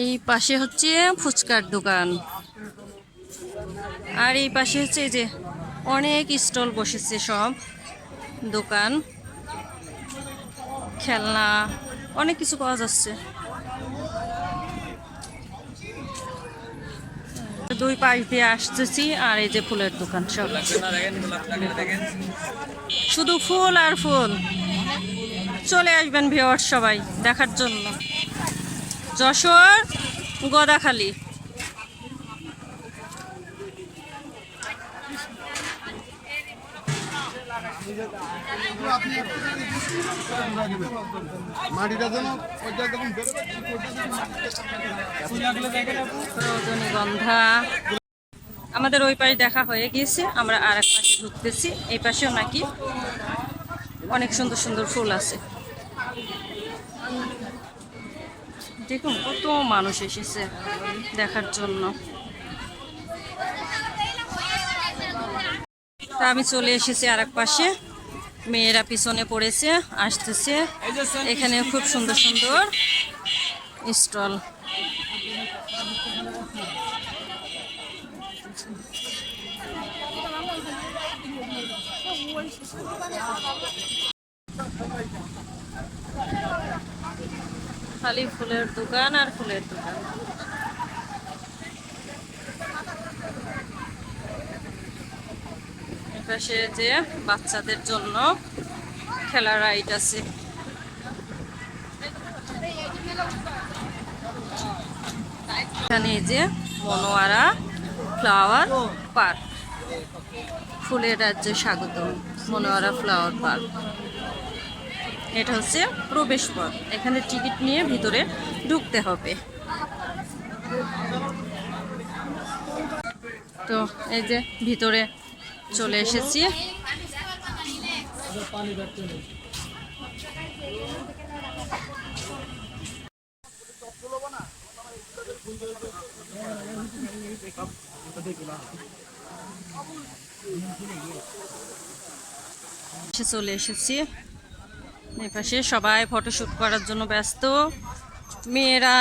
এই পাশে হচ্ছে ফুচকার দোকান, আর এই পাশে হচ্ছে এই যে অনেক স্টল বসেছে, সব দোকান, খেলনা, অনেক কিছু পাওয়া যাচ্ছে। দুই পাশ দিয়ে আসতেছি, আর এই যে ফুলের দোকান, সব শুধু ফুল আর ফুল। চলে আসবেন ভিউয়ার্স সবাই দেখার জন্য। যশোর গদাখালী। রজনীগন্ধা আমাদের ওই পাশে দেখা হয়ে গিয়েছে, আমরা আর এক পাশে ঢুকতেছি। এই পাশেও নাকি অনেক সুন্দর সুন্দর ফুল আছে। দেখুন কত মানুষ এসেছে দেখার জন্য। তা আমি চলে এসেছি আর এক পাশে, মেয়েরা পিছনে পড়েছে, আসতেছে। এখানে খুব সুন্দর সুন্দর স্টল। খালি ফুলের দোকান আর ফুলের দোকান। এপাশে যে বাচ্চাদের জন্য খেলার রাইড আছে। এখানে যে মনোয়ারা ফ্লাওয়ার পার্ক, ফুলের রাজ্যে স্বাগতম, মনোয়ারা ফ্লাওয়ার পার্ক। এটা হচ্ছে প্রবেশ পথ, এখানে টিকিট নিয়ে ভিতরে ঢুকতে হবে। তো এই যে ভিতরে চলে এসেছি। চলে এসেছি এপাশে, সবাই ফটোশুট করার জন্য ব্যস্ত। মেয়েরা,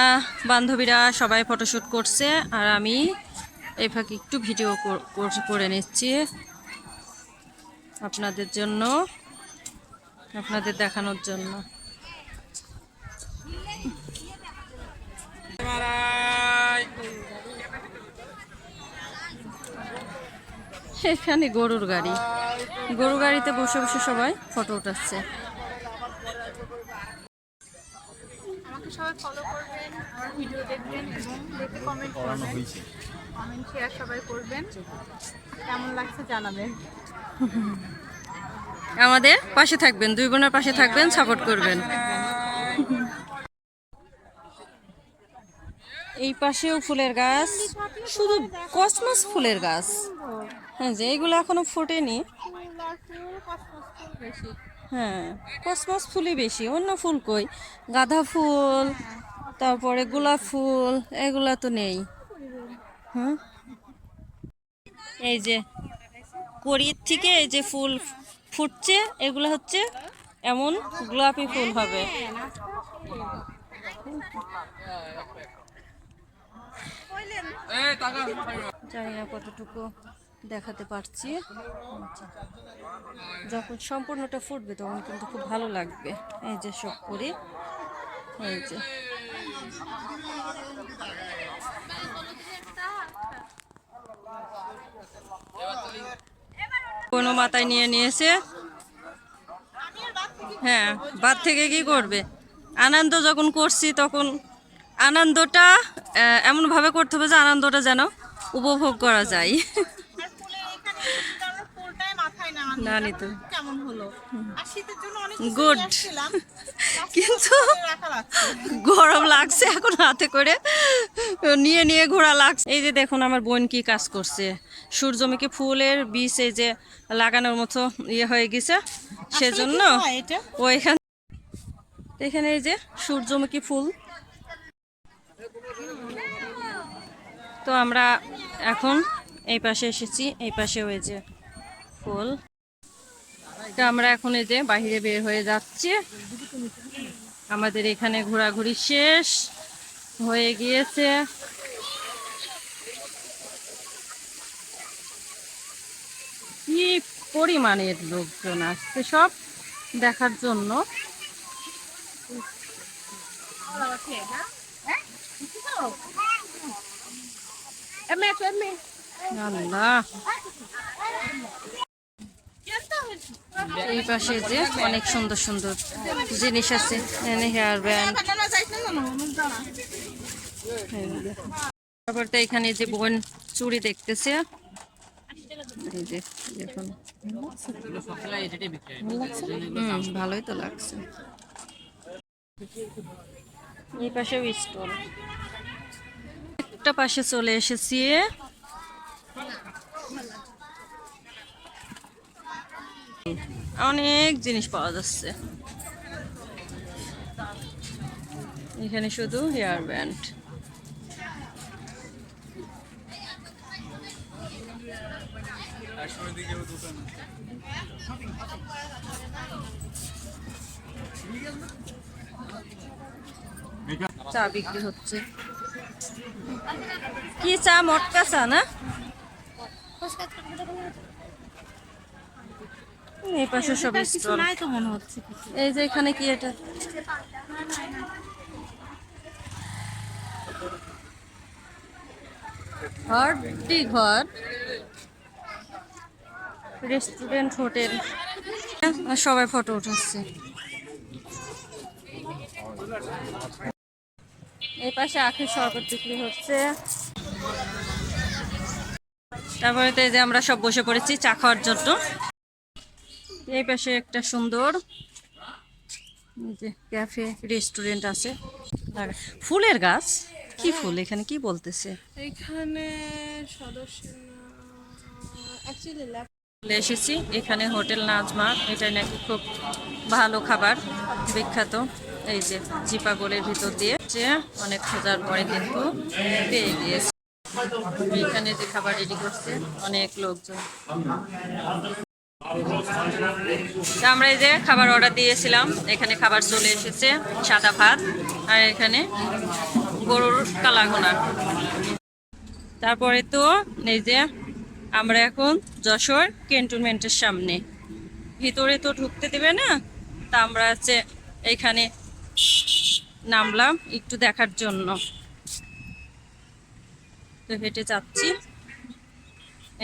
বান্ধবীরা সবাই ফটোশুট করছে, আর আমি এই ফাঁকে একটু ভিডিও করে নিচ্ছি আপনাদের জন্য, আপনাদের দেখানোর জন্য। এখানে গরুর গাড়ি, গরু গাড়িতে বসে বসে সবাই ফটো উঠাচ্ছে। আমাকে সবাই ফলো করবেন, আমার ভিডিও দেখবেন এবং দেখে কমেন্ট করবেন, কমেন্ট শেয়ার সবাই করবেন। কেমন লাগছে জানাবেন। আমাদের পাশে থাকবেন, দুই বোনের পাশে থাকবেন, সাপোর্ট করবেন। এই পাশেও ফুলের গাছ, শুধু কসমস ফুলের গাছ। হ্যাঁ, যে এইগুলো এখনো ফোটেনি। হ্যাঁ, কসমস ফুলই বেশি, অন্য ফুল কই? গাঁদা ফুল, তারপরে গোলাপ ফুল, এগুলা তো নেই। হুম, এই যে কড়ির থেকে এই যে ফুল ফুটছে, এগুলো হচ্ছে এমন গোলাপি ফুল হবে। জানি না কতটুকু দেখাতে পারছি। যখন সম্পূর্ণটা ফুটবে তখন কিন্তু খুব ভালো লাগবে। এই যে সব করি, এই যে কোনো মাথায় নিয়ে নিয়েছে। হ্যাঁ, বাদ থেকে কি করবে? আনন্দ যখন করছি তখন আনন্দটা এমনভাবে করতে হবে যে আনন্দটা যেন উপভোগ করা যায়। না নিত গুড, কিন্তু গরম লাগছে এখন, হাতে করে নিয়ে নিয়ে ঘোরা লাগছে। এই যে দেখুন আমার বোন কি কাজ করছে, সূর্যমুখী ফুলের বীজ এই যে লাগানোর মতো ইয়ে হয়ে গেছে, সেজন্য এখানে এই যে সূর্যমুখী ফুল। তো আমরা এখন এই পাশে এসেছি, এই পাশে ওই যে ফুল। তো আমরা এখন এই যে বাহিরে বের হয়ে যাচ্ছি, আমাদের এখানে ঘোরাঘুরি শেষ। হয়ে গিয়েছে। কি পরিমাণের লোকজন আসছে সব দেখার জন্য। আল্লাহ, এই পাশে যে অনেক সুন্দর সুন্দর জিনিস আছে, হেয়ার ব্যান্ড। তারপর তো এখানে যে বোন চুড়ি দেখতেছে, এই যে দেখুন। ভালোই তো লাগছে। এই পাশেও স্টল। একটা পাশে চলে এসেছি, অনেক জিনিস পাওয়া যাচ্ছে এখানে, শুধু হেয়ার ব্যান্ড। চা বিক্রি হচ্ছে। কি চা? মটকা চা না? এই পাশে সব স্টল। এই যে এখানে কি এটা? ঘরটি ঘর, রেস্টুরেন্ট, হোটেল। সবাই ফটো উঠাচ্ছে। এই পাশে আখের শরবত বিক্রি হচ্ছে। তারপরে তো এই যে আমরা সব বসে পড়েছি চা খাওয়ার জন্য। এই পাশে একটা সুন্দর ক্যাফে রেস্টুরেন্ট আছে। আর ফুলের গাছ। কি ফুল এখানে? কি বলতেছে এখানে সদস্য চলে এসেছি এখানে হোটেল নাজমা। এটা নাকি খুব ভালো খাবার, বিখ্যাত। এই যে জিপা গোলের ভিতর দিয়ে যে অনেক খোঁজার পরে কিন্তু পেয়ে গিয়েছে। এখানে যে খাবার রেডি করছে, অনেক লোকজন। তা আমরা এই যে খাবার অর্ডার দিয়েছিলাম, এখানে খাবার চলে এসেছে। সাদা ভাত আর এখানে গরুর কালাভুনা। তারপরে তো এই যে আমরা এখন যশোর ক্যান্টনমেন্টের সামনে। ভিতরে তো ঢুকতে দেবে না, তা আমরা হচ্ছে এইখানে নামলাম একটু দেখার জন্য। তো হেঁটে যাচ্ছি।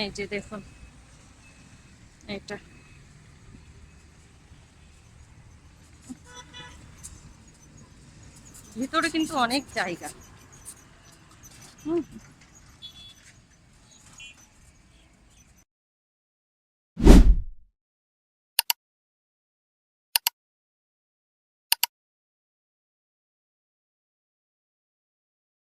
এই যে দেখুন, এটা ভিতরে কিন্তু অনেক জায়গা।